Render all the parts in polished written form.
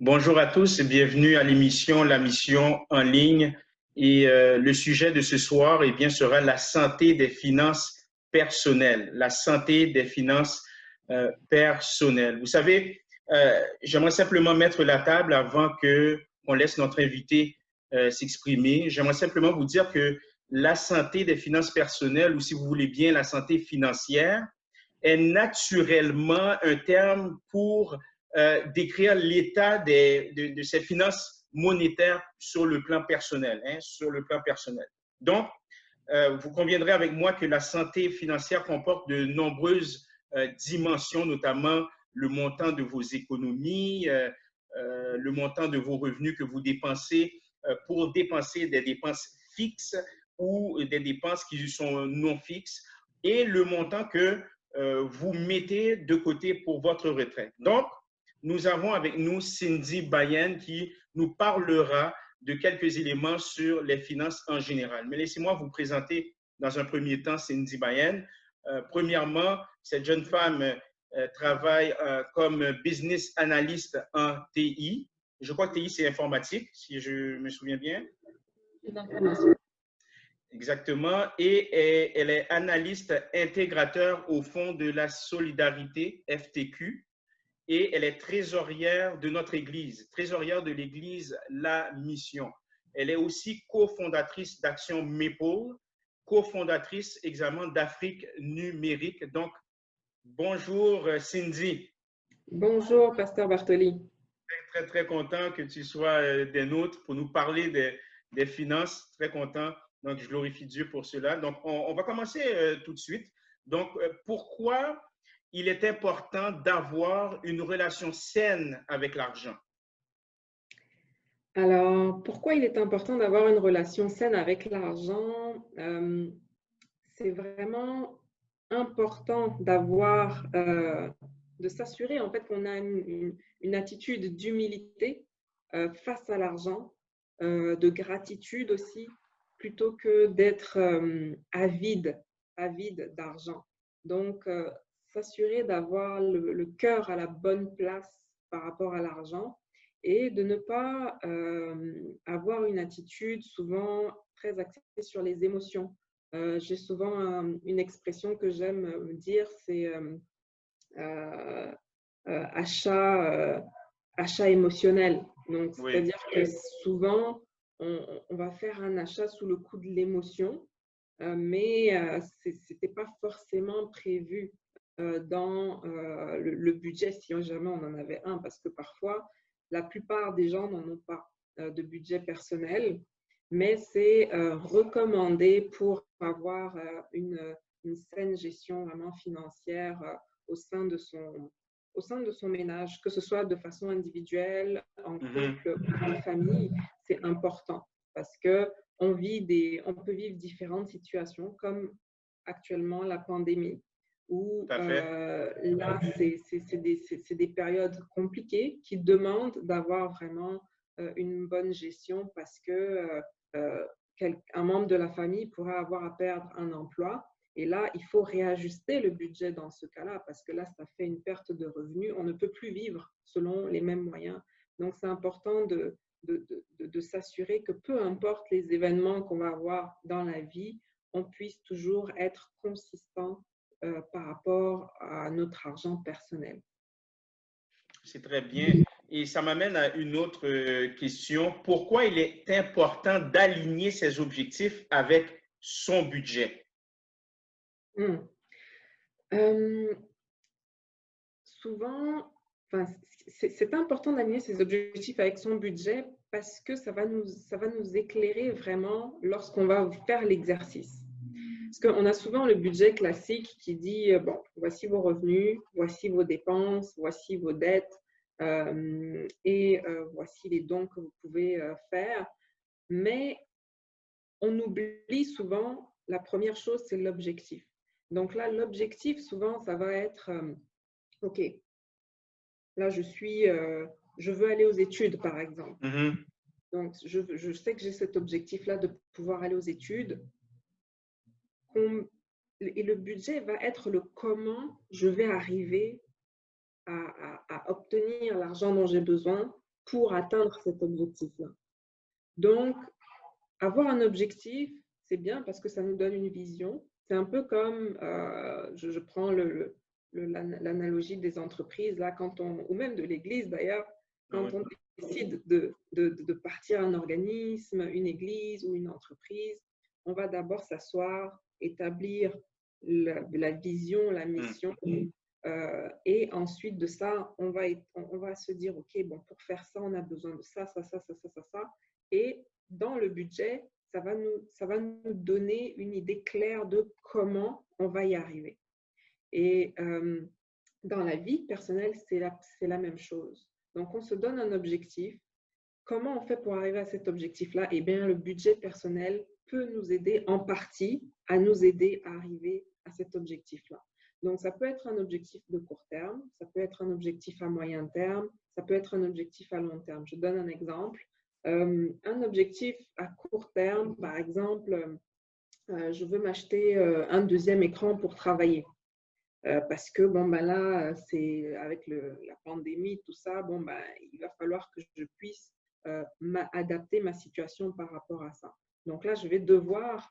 Bonjour à tous et bienvenue à l'émission La Mission en ligne. Et le sujet de ce soir sera la santé des finances personnelles. La santé des finances personnelles. Vous savez, j'aimerais simplement mettre la table avant qu'on laisse notre invité s'exprimer. J'aimerais simplement vous dire que la santé des finances personnelles, ou si vous voulez bien, la santé financière, est naturellement un terme pour décrire l'état de ses finances monétaires sur le plan personnel. Sur le plan personnel. Donc, vous conviendrez avec moi que la santé financière comporte de nombreuses dimensions, notamment le montant de vos économies, le montant de vos revenus que vous dépensez pour dépenser des dépenses fixes ou des dépenses qui sont non fixes et le montant que vous mettez de côté pour votre retraite. Donc, nous avons avec nous Cindy Bayen qui nous parlera de quelques éléments sur les finances en général. Mais laissez-moi vous présenter dans un premier temps Cindy Bayen. Premièrement, cette jeune femme travaille comme business analyst en TI. Je crois que TI, c'est informatique, si je me souviens bien. Exactement. Et elle est analyste intégrateur au Fonds de la solidarité, FTQ. Et elle est trésorière de notre Église, trésorière de l'Église La Mission. Elle est aussi cofondatrice d'Action Maple, cofondatrice également d'Afrique numérique. Donc, bonjour Cindy. Bonjour, Pasteur Bartoli. Très, très content que tu sois des nôtres pour nous parler des finances. Très content. Donc, je glorifie Dieu pour cela. Donc, on va commencer tout de suite. Donc, pourquoi il est important d'avoir une relation saine avec l'argent? Alors, pourquoi il est important d'avoir une relation saine avec l'argent? C'est vraiment important de s'assurer en fait qu'on a une attitude d'humilité face à l'argent, de gratitude aussi, plutôt que d'être avide d'argent. Donc, s'assurer d'avoir le cœur à la bonne place par rapport à l'argent et de ne pas avoir une attitude souvent très axée sur les émotions. J'ai souvent une expression que j'aime dire, c'est achat émotionnel. Donc, Oui. c'est-à-dire que souvent, on va faire un achat sous le coup de l'émotion, mais ce n'était pas forcément prévu dans le budget si jamais on en avait un, parce que parfois, la plupart des gens n'en ont pas de budget personnel, mais c'est recommandé pour avoir une saine gestion vraiment financière au sein de son ménage, que ce soit de façon individuelle, en couple ou en famille. C'est important parce qu'on peut vivre différentes situations comme actuellement la pandémie où là, c'est des périodes compliquées qui demandent d'avoir vraiment une bonne gestion parce que un membre de la famille pourrait avoir à perdre un emploi. Et là, il faut réajuster le budget dans ce cas-là parce que là, ça fait une perte de revenus. On ne peut plus vivre selon les mêmes moyens. Donc, c'est important de s'assurer que peu importe les événements qu'on va avoir dans la vie, on puisse toujours être consistant par rapport à notre argent personnel. C'est très bien. Et ça m'amène à une autre question. Pourquoi il est important d'aligner ses objectifs avec son budget? Souvent, c'est important d'aligner ses objectifs avec son budget parce que ça va nous éclairer vraiment lorsqu'on va faire l'exercice. Parce qu'on a souvent le budget classique qui dit, bon, voici vos revenus, voici vos dépenses, voici vos dettes et voici les dons que vous pouvez faire. Mais on oublie souvent, la première chose, c'est l'objectif. Donc là, l'objectif, souvent, ça va être, OK, là, je veux aller aux études, par exemple. Donc, je sais que j'ai cet objectif-là de pouvoir aller aux études. Et le budget va être le comment je vais arriver à obtenir l'argent dont j'ai besoin pour atteindre cet objectif-là. Donc, avoir un objectif, c'est bien parce que ça nous donne une vision. C'est un peu comme, je prends l'analogie des entreprises, là, ou même de l'Église d'ailleurs, quand on décide de partir un organisme, une église ou une entreprise, on va d'abord s'asseoir, établir la vision, la mission, et ensuite de ça, on va se dire, OK, bon, pour faire ça, on a besoin de ça, ça, ça, ça, ça, ça, ça. Et dans le budget, ça va nous donner une idée claire de comment on va y arriver. Et dans la vie personnelle, c'est la même chose. Donc, on se donne un objectif. Comment on fait pour arriver à cet objectif-là? Eh bien, le budget personnel peut nous aider en partie à nous aider à arriver à cet objectif-là. Donc, ça peut être un objectif de court terme, ça peut être un objectif à moyen terme, ça peut être un objectif à long terme. Je donne un exemple. Un objectif à court terme, par exemple, je veux m'acheter un deuxième écran pour travailler. Parce que bon, ben là, c'est avec la pandémie, tout ça, bon, ben, il va falloir que je puisse adapter ma situation par rapport à ça. Donc là, je vais devoir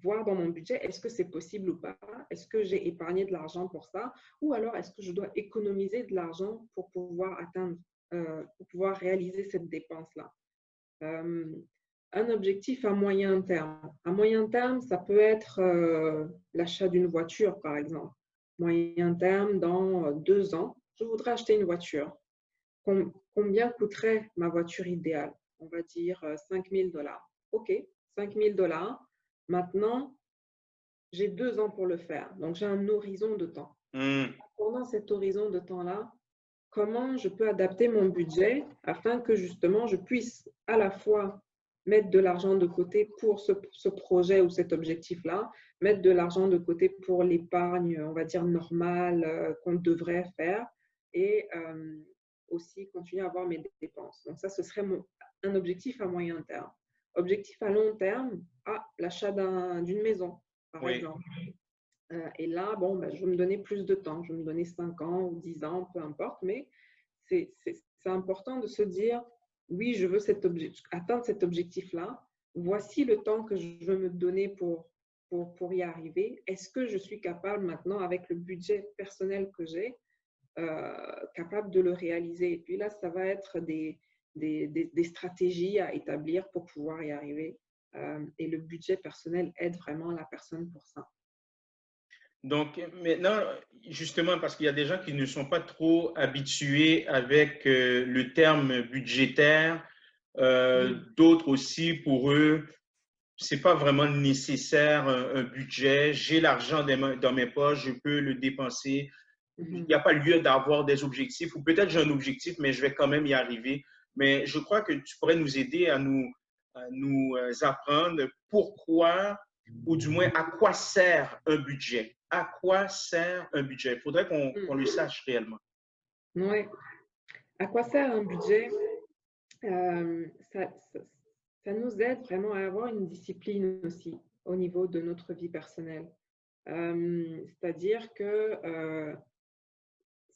voir dans mon budget, est-ce que c'est possible ou pas? Est-ce que j'ai épargné de l'argent pour ça? Ou alors, est-ce que je dois économiser de l'argent pour pouvoir pour pouvoir réaliser cette dépense-là? Un objectif à moyen terme. À moyen terme, ça peut être l'achat d'une voiture, par exemple. Moyen terme, dans 2 ans, je voudrais acheter une voiture. Combien coûterait ma voiture idéale? On va dire 5 000 $. OK, 5 000 $. Maintenant, j'ai 2 ans pour le faire. Donc, j'ai un horizon de temps. Pendant cet horizon de temps-là, comment je peux adapter mon budget afin que justement je puisse à la fois mettre de l'argent de côté pour ce projet ou cet objectif-là, mettre de l'argent de côté pour l'épargne, on va dire, normale qu'on devrait faire et aussi continuer à avoir mes dépenses. Donc ça, ce serait un objectif à moyen terme. Objectif à long terme, l'achat d'une maison, par exemple. Et là, bon, ben, je vais me donner plus de temps. Je vais me donner 5 ans ou 10 ans, peu importe. Mais c'est important de se dire, oui, je veux atteindre cet objectif-là. Voici le temps que je veux me donner pour y arriver. Est-ce que je suis capable maintenant, avec le budget personnel que j'ai, capable de le réaliser? Et puis là, ça va être des stratégies à établir pour pouvoir y arriver. Et le budget personnel aide vraiment la personne pour ça. Donc maintenant, justement, parce qu'il y a des gens qui ne sont pas trop habitués avec le terme budgétaire, d'autres aussi, pour eux, c'est pas vraiment nécessaire un budget. J'ai l'argent dans mes poches, je peux le dépenser. Il n'y a pas lieu d'avoir des objectifs, ou peut-être j'ai un objectif, mais je vais quand même y arriver. Mais je crois que tu pourrais nous aider à nous apprendre pourquoi, ou du moins à quoi sert un budget. À quoi sert un budget? Il faudrait qu'on le sache réellement. Oui. À quoi sert un budget? Ça nous aide vraiment à avoir une discipline aussi au niveau de notre vie personnelle. C'est-à-dire que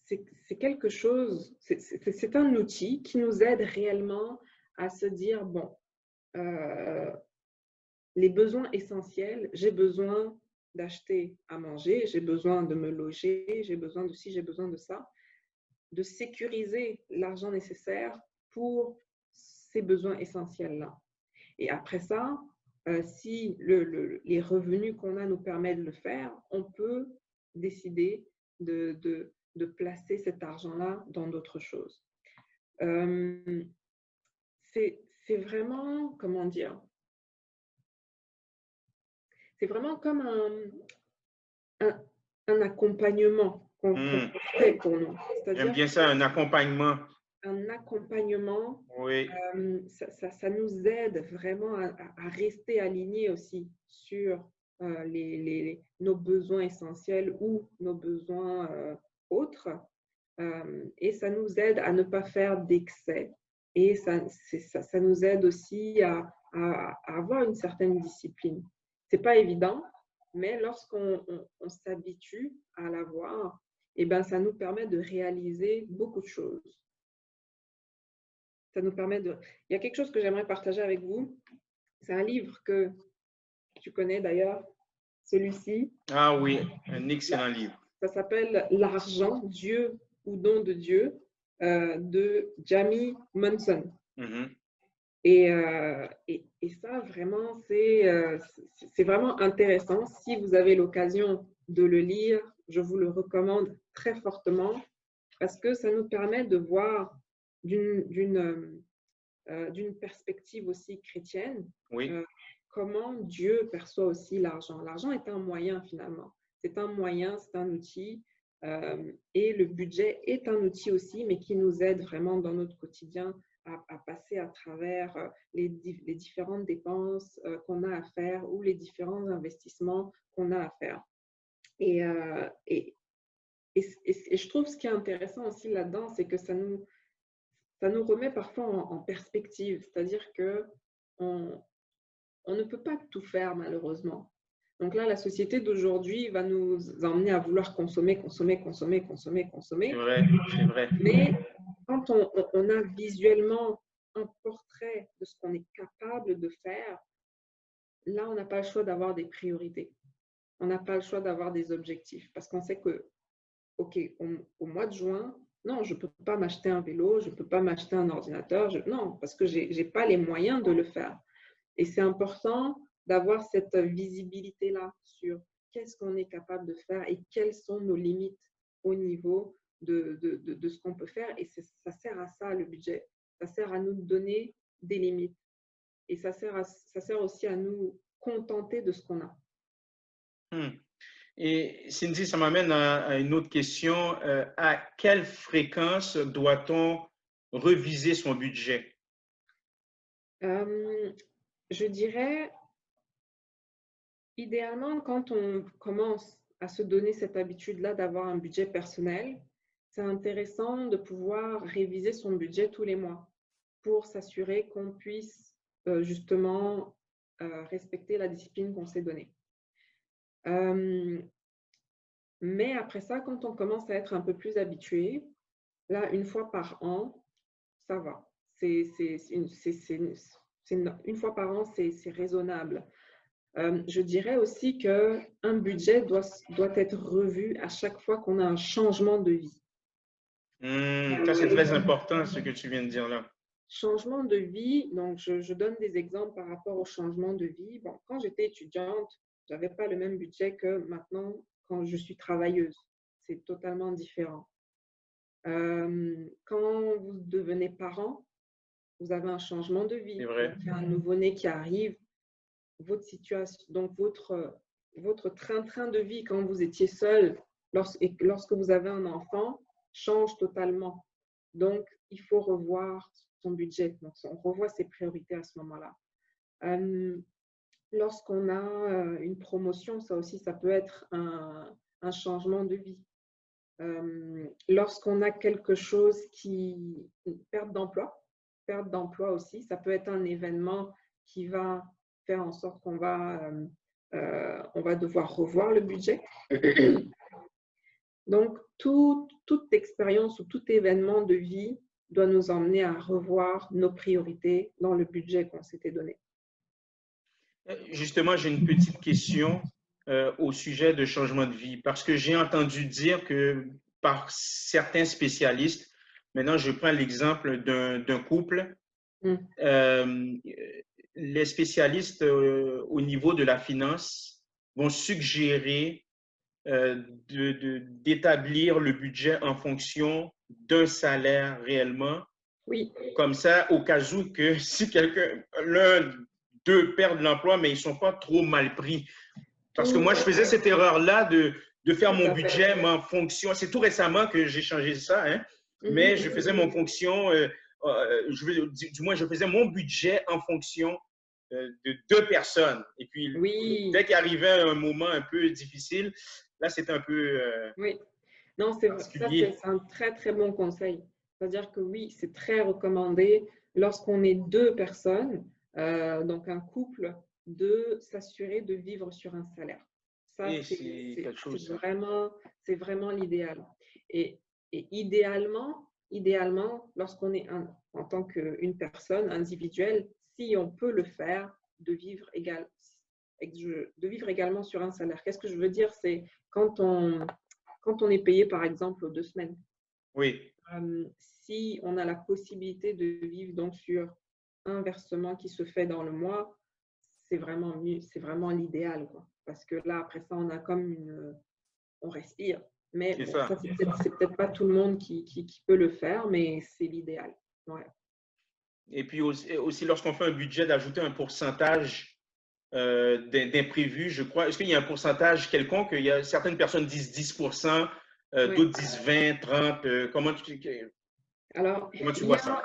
c'est quelque chose, c'est un outil qui nous aide réellement à se dire, bon, les besoins essentiels, j'ai besoin d'acheter à manger, j'ai besoin de me loger, j'ai besoin de ci, j'ai besoin de ça, de sécuriser l'argent nécessaire pour ces besoins essentiels-là. Et après ça, si les revenus qu'on a nous permettent de le faire, on peut décider de placer cet argent-là dans d'autres choses. C'est vraiment, comment dire, c'est vraiment comme un accompagnement qu'on fait pour nous. J'aime bien ça, un accompagnement. Un accompagnement, oui. Ça nous aide vraiment à rester alignés aussi sur nos besoins essentiels ou nos besoins autres. Et ça nous aide à ne pas faire d'excès. Et ça nous aide aussi à avoir une certaine discipline. Ce n'est pas évident, mais lorsqu'on s'habitue à l'avoir, eh ben, ça nous permet de réaliser beaucoup de choses. ça nous permet de… Il y a quelque chose que j'aimerais partager avec vous. C'est un livre que tu connais d'ailleurs, celui-ci. Ah oui, un excellent livre. Ça s'appelle L'argent, Dieu ou don de Dieu de Jamie Munson. Mhm. Et ça, vraiment, c'est vraiment intéressant. Si vous avez l'occasion de le lire, je vous le recommande très fortement parce que ça nous permet de voir d'une perspective aussi chrétienne Oui, comment Dieu perçoit aussi l'argent. L'argent est un moyen finalement. C'est un moyen, c'est un outil. Et le budget est un outil aussi, mais qui nous aide vraiment dans notre quotidien à passer à travers les différentes dépenses qu'on a à faire ou les différents investissements qu'on a à faire. Et, je trouve ce qui est intéressant aussi là-dedans, c'est que ça nous remet parfois en perspective, c'est-à-dire que on ne peut pas tout faire malheureusement. Donc là, la société d'aujourd'hui va nous emmener à vouloir consommer, consommer, consommer, consommer, c'est consommer. vrai, c'est vrai. Mais quand on a visuellement un portrait de ce qu'on est capable de faire, là, on n'a pas le choix d'avoir des priorités. On n'a pas le choix d'avoir des objectifs parce qu'on sait que, OK, au mois de juin, non, je ne peux pas m'acheter un vélo, je ne peux pas m'acheter un ordinateur. Non, parce que je n'ai pas les moyens de le faire. Et c'est important d'avoir cette visibilité-là sur qu'est-ce qu'on est capable de faire et quelles sont nos limites au niveau de ce qu'on peut faire. Et ça sert à ça, le budget. Ça sert à nous donner des limites. Et ça sert aussi à nous contenter de ce qu'on a. Et Cindy, ça m'amène à une autre question. À quelle fréquence doit-on reviser son budget? Je dirais, idéalement, quand on commence à se donner cette habitude-là d'avoir un budget personnel, c'est intéressant de pouvoir réviser son budget tous les mois pour s'assurer qu'on puisse justement respecter la discipline qu'on s'est donnée. Mais après ça, quand on commence à être un peu plus habitué, là, une fois par an, ça va. Une fois par an, c'est raisonnable. Je dirais aussi qu'un budget doit être revu à chaque fois qu'on a un changement de vie. Ça, c'est très important, ce que tu viens de dire là. Changement de vie, donc je donne des exemples par rapport au changement de vie. Bon, quand j'étais étudiante, je n'avais pas le même budget que maintenant quand je suis travailleuse. C'est totalement différent. Quand vous devenez parent, vous avez un changement de vie. C'est vrai. Il y a un nouveau-né qui arrive. Votre situation, donc votre train-train de vie quand vous étiez seul et lorsque vous avez un enfant change totalement. Donc, il faut revoir son budget. Donc, on revoit ses priorités à ce moment-là. Lorsqu'on a une promotion, ça aussi, ça peut être un changement de vie. Lorsqu'on a quelque chose perte d'emploi aussi, ça peut être un événement qui va faire en sorte qu'on va devoir revoir le budget. Donc, toute expérience ou tout événement de vie doit nous emmener à revoir nos priorités dans le budget qu'on s'était donné. Justement, j'ai une petite question au sujet de changement de vie, parce que j'ai entendu dire que par certains spécialistes, maintenant je prends l'exemple d'un couple, les spécialistes au niveau de la finance vont suggérer d'établir le budget en fonction d'un salaire réellement. Oui. Comme ça, au cas où que si l'un d'eux perd l'emploi, mais ils ne sont pas trop mal pris. Parce que moi, je faisais cette erreur-là de faire mon budget en fonction. C'est tout récemment que j'ai changé ça, hein, mais je faisais mon fonction, du moins, je faisais mon budget en fonction de deux personnes. Et puis, dès qu'il arrivait un moment un peu difficile, là, c'était un peu oui. Non, c'est un très, très bon conseil. C'est-à-dire que oui, c'est très recommandé lorsqu'on est deux personnes, donc un couple, de s'assurer de vivre sur un salaire. Ça, c'est vraiment l'idéal. Et idéalement, idéalement, lorsqu'on est en tant qu'une personne individuelle, si on peut le faire, de vivre également sur un salaire. Qu'est-ce que je veux dire? C'est quand on est payé, par exemple, aux 2 semaines. Oui, Si on a la possibilité de vivre donc sur un versement qui se fait dans le mois, c'est vraiment mieux, c'est vraiment l'idéal, quoi. Parce que là, après ça, on a comme on respire. Mais c'est bon, ça. ça, c'est peut-être pas tout le monde qui peut le faire, mais c'est l'idéal. Ouais. Et puis aussi lorsqu'on fait un budget, d'ajouter un pourcentage d'imprévus, je crois. Est-ce qu'il y a un pourcentage quelconque? Il y a certaines personnes disent 10%, Ouais. d'autres disent 20, 30. Alors, Comment tu il y vois ça? a,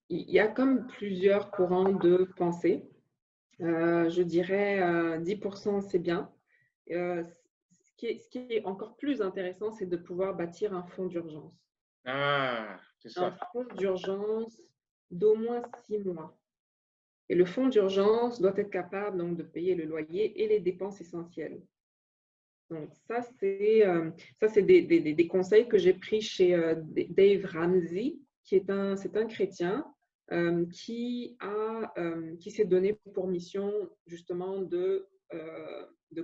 il y a comme plusieurs courants de pensée. Je dirais 10%, c'est bien. Ce qui est encore plus intéressant, c'est de pouvoir bâtir un fonds d'urgence. Ah, c'est Un ça. fonds d'urgence d'au moins 6 mois. Et le fonds d'urgence doit être capable donc, de payer le loyer et les dépenses essentielles. Donc, ça, c'est des conseils que j'ai pris chez Dave Ramsey, c'est un chrétien qui s'est donné pour mission justement de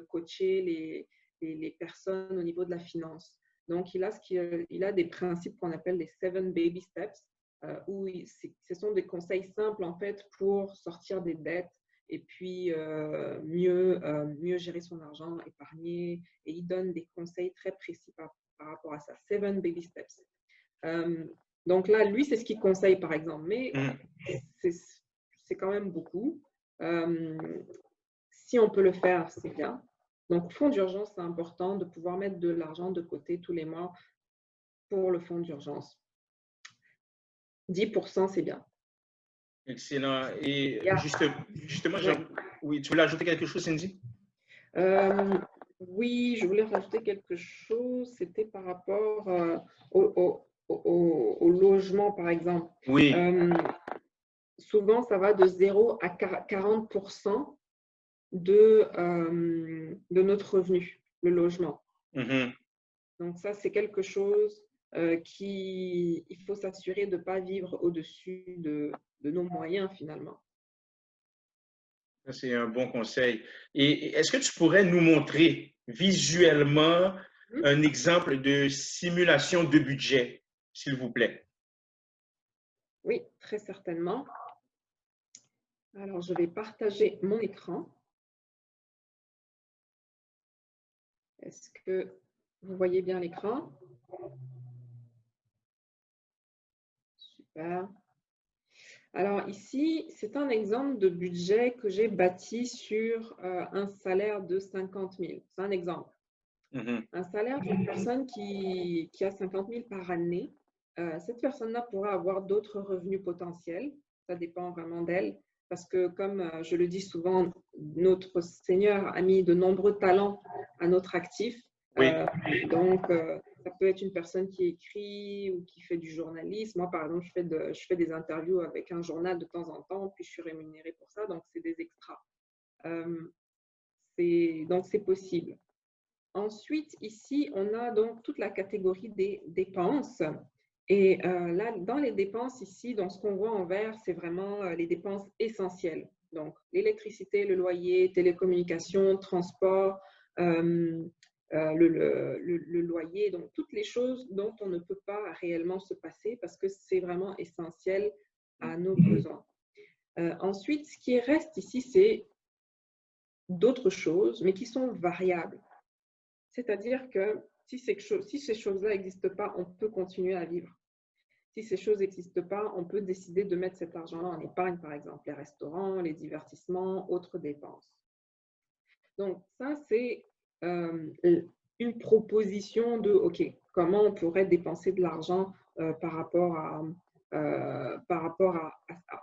coacher les personnes au niveau de la finance. Donc, il a des principes qu'on appelle les 7 baby steps, où ce sont des conseils simples en fait pour sortir des dettes et puis mieux gérer son argent, épargner. Et il donne des conseils très précis par rapport à ça. 7 baby steps. Donc là, lui, c'est ce qu'il conseille, par exemple. Mais c'est quand même beaucoup. Si on peut le faire, c'est bien. Donc, fonds d'urgence, c'est important de pouvoir mettre de l'argent de côté tous les mois pour le fonds d'urgence. 10%, c'est bien. Excellent. Et Yeah. justement, Ouais. oui, tu voulais ajouter quelque chose, Cindy? Oui, je voulais rajouter quelque chose. C'était par rapport au logement, par exemple. Oui. Souvent, ça va de 0 à 40% de notre revenu, le logement. Mhm. Donc ça, c'est quelque chose il faut s'assurer de ne pas vivre au-dessus de nos moyens finalement. C'est un bon conseil. Et est-ce que tu pourrais nous montrer visuellement un exemple de simulation de budget, s'il vous plaît? Oui, très certainement. Alors, je vais partager mon écran. Est-ce que vous voyez bien l'écran? Super. Alors ici, c'est un exemple de budget que j'ai bâti sur un salaire de 50 000. C'est un exemple. Mhm. Un salaire d'une personne qui a 50 000 par année, cette personne-là pourra avoir d'autres revenus potentiels. Ça dépend vraiment d'elle. Parce que, comme je le dis souvent, notre Seigneur a mis de nombreux talents à notre actif. Oui. Donc, ça peut être une personne qui écrit ou qui fait du journalisme. Moi, par exemple, je fais des interviews avec un journal de temps en temps, puis je suis rémunérée pour ça. Donc, c'est des extras. Donc, c'est possible. Ensuite, ici, on a donc toute la catégorie des dépenses. Et là, dans les dépenses ici, donc ce qu'on voit en vert, c'est vraiment les dépenses essentielles. Donc, l'électricité, le loyer, télécommunications, transport, le loyer, donc toutes les choses dont on ne peut pas réellement se passer parce que c'est vraiment essentiel à nos besoins. Ensuite, ce qui reste ici, c'est d'autres choses, mais qui sont variables. C'est-à-dire que si ces choses-là n'existent pas, on peut continuer à vivre. Si ces choses n'existent pas, on peut décider de mettre cet argent-là en épargne, par exemple, les restaurants, les divertissements, autres dépenses. Donc, ça, c'est une proposition de, OK, comment on pourrait dépenser de l'argent par rapport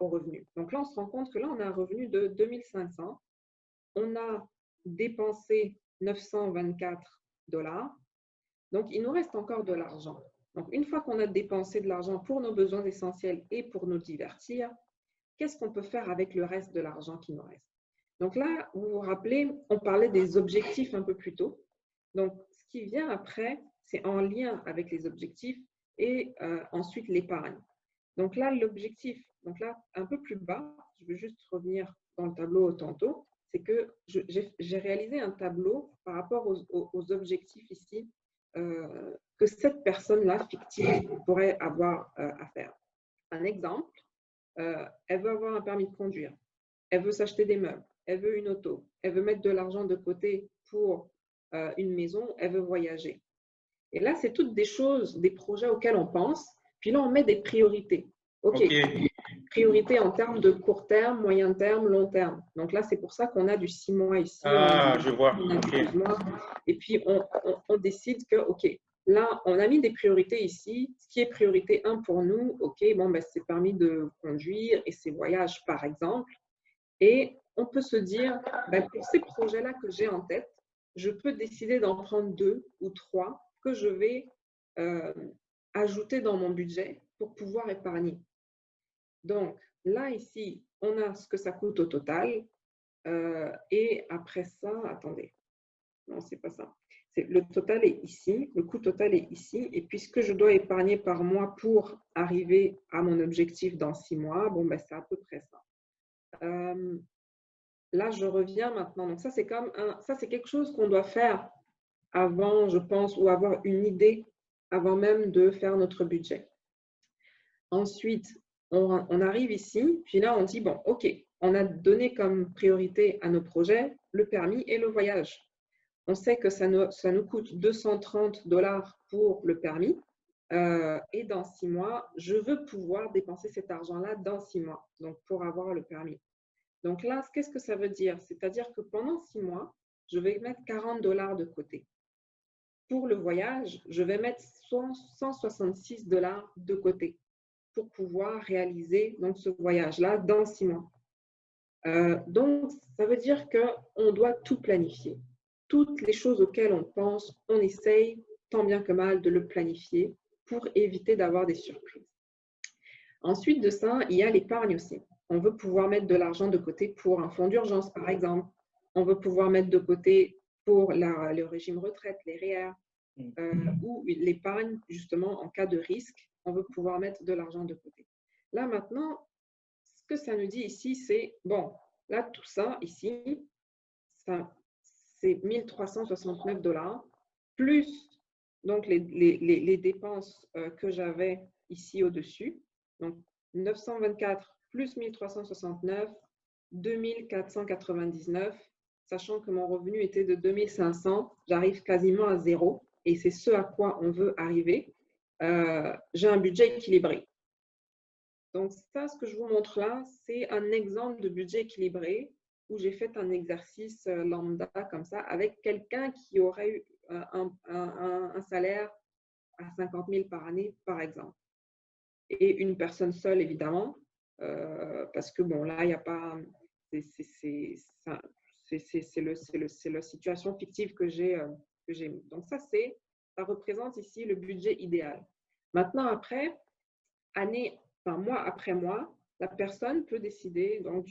aux revenus. Donc là, on se rend compte que là, on a un revenu de 2 500. On a dépensé 924 $. Donc, il nous reste encore de l'argent. Donc, une fois qu'on a dépensé de l'argent pour nos besoins essentiels et pour nous divertir, qu'est-ce qu'on peut faire avec le reste de l'argent qui nous reste? Donc là, vous vous rappelez, on parlait des objectifs un peu plus tôt. Donc, ce qui vient après, c'est en lien avec les objectifs et ensuite l'épargne. Donc là, l'objectif, donc là, un peu plus bas, je vais juste revenir dans le tableau tantôt, c'est que j'ai réalisé un tableau par rapport aux objectifs ici que cette personne-là fictive pourrait avoir à faire. Un exemple, elle veut avoir un permis de conduire, elle veut s'acheter des meubles, elle veut une auto, elle veut mettre de l'argent de côté pour une maison, elle veut voyager. Et là, c'est toutes des choses, des projets auxquels on pense, puis là, on met des priorités. OK, priorité en termes de court terme, moyen terme, long terme. Donc là, c'est pour ça qu'on a du 6 mois ici, je vois. on a du 12 mois, et puis on décide que, OK, là, on a mis des priorités ici. Ce qui est priorité 1 pour nous, OK, bon, ben, c'est permis de conduire et ses voyages, par exemple. Et on peut se dire, ben, pour ces projets-là que j'ai en tête, je peux décider d'en prendre 2 ou 3 que je vais ajouter dans mon budget pour pouvoir épargner. Donc, là, ici, on a ce que ça coûte au total. Et après ça, attendez, non, c'est pas ça. Le total est ici, le coût total est ici. Et puis, ce que je dois épargner par mois pour arriver à mon objectif dans 6 mois, bon, ben, c'est à peu près ça. Là, je reviens maintenant. Donc, ça, c'est quelque chose qu'on doit faire avant, je pense, ou avoir une idée avant même de faire notre budget. Ensuite, on arrive ici, puis là, on dit, bon, OK, on a donné comme priorité à nos projets le permis et le voyage. On sait que ça nous coûte 230 $ pour le permis. Et dans 6 mois, je veux pouvoir dépenser cet argent-là dans 6 mois, donc pour avoir le permis. Donc là, qu'est-ce que ça veut dire? C'est-à-dire que pendant 6 mois, je vais mettre 40 $ de côté. Pour le voyage, je vais mettre 166 $ de côté pour pouvoir réaliser donc, ce voyage-là dans 6 mois. Donc, ça veut dire qu'on doit tout planifier. Toutes les choses auxquelles on pense, on essaye tant bien que mal de le planifier pour éviter d'avoir des surprises. Ensuite de ça, il y a l'épargne aussi. On veut pouvoir mettre de l'argent de côté pour un fonds d'urgence, par exemple. On veut pouvoir mettre de côté pour le régime retraite, les REER, ou l'épargne, justement, en cas de risque. On veut pouvoir mettre de l'argent de côté. Là, maintenant, ce que ça nous dit ici, c'est, bon, là, tout ça, ici, c'est 1 369 $, plus donc, les dépenses que j'avais ici au-dessus. Donc, 924 plus 1369, 2499, sachant que mon revenu était de 2500, j'arrive quasiment à zéro et c'est ce à quoi on veut arriver. J'ai un budget équilibré. Donc, ça, ce que je vous montre là, c'est un exemple de budget équilibré où j'ai fait un exercice lambda comme ça avec quelqu'un qui aurait eu un salaire à 50 000 par année, par exemple. Et une personne seule, évidemment, parce que, bon, là, il n'y a pas… C'est la situation fictive que j'ai mis. Donc, ça représente ici le budget idéal. Maintenant, après, mois après mois, la personne peut décider, donc,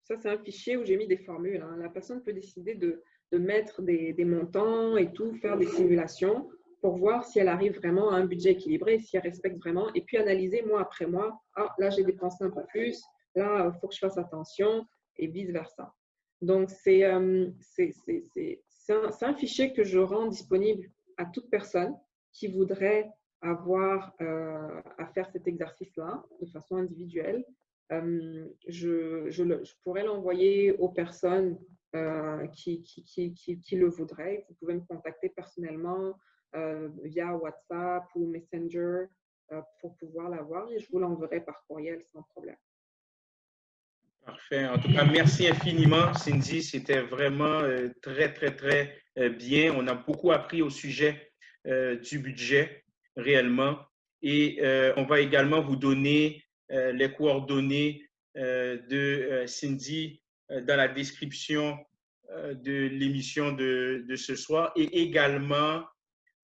ça, c'est un fichier où j'ai mis des formules. Hein. La personne peut décider de mettre des montants et tout, faire des simulations pour voir si elle arrive vraiment à un budget équilibré, si elle respecte vraiment, et puis analyser mois après mois. Ah, là, j'ai dépensé un peu plus, là, il faut que je fasse attention, et vice-versa. Donc, c'est un fichier que je rends disponible à toute personne qui voudrait avoir à faire cet exercice-là de façon individuelle. Je pourrais l'envoyer aux personnes qui le voudraient. Vous pouvez me contacter personnellement via WhatsApp ou Messenger pour pouvoir l'avoir et je vous l'enverrai par courriel sans problème. Parfait. En tout cas, merci infiniment, Cindy. C'était vraiment très, très, très bien. On a beaucoup appris au sujet du budget réellement. Et on va également vous donner les coordonnées de Cindy dans la description de l'émission de ce soir et également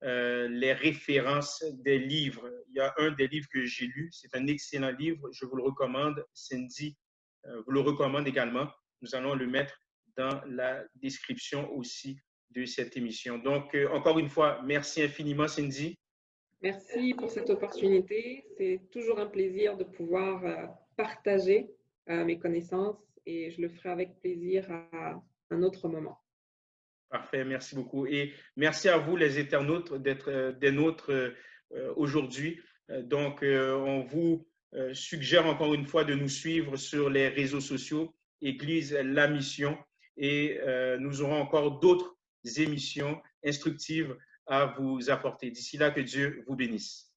les références des livres. Il y a un des livres que j'ai lu. C'est un excellent livre. Je vous le recommande. Cindy vous le recommande également. Nous allons le mettre dans la description aussi de cette émission. Donc, encore une fois, merci infiniment, Cindy. Merci pour cette opportunité. C'est toujours un plaisir de pouvoir partager mes connaissances et je le ferai avec plaisir à un autre moment. Parfait, merci beaucoup. Et merci à vous, les internautes, d'être des nôtres aujourd'hui. Donc, on vous suggère encore une fois de nous suivre sur les réseaux sociaux, Église La Mission, et nous aurons encore d'autres émissions instructives à vous apporter. D'ici là, que Dieu vous bénisse.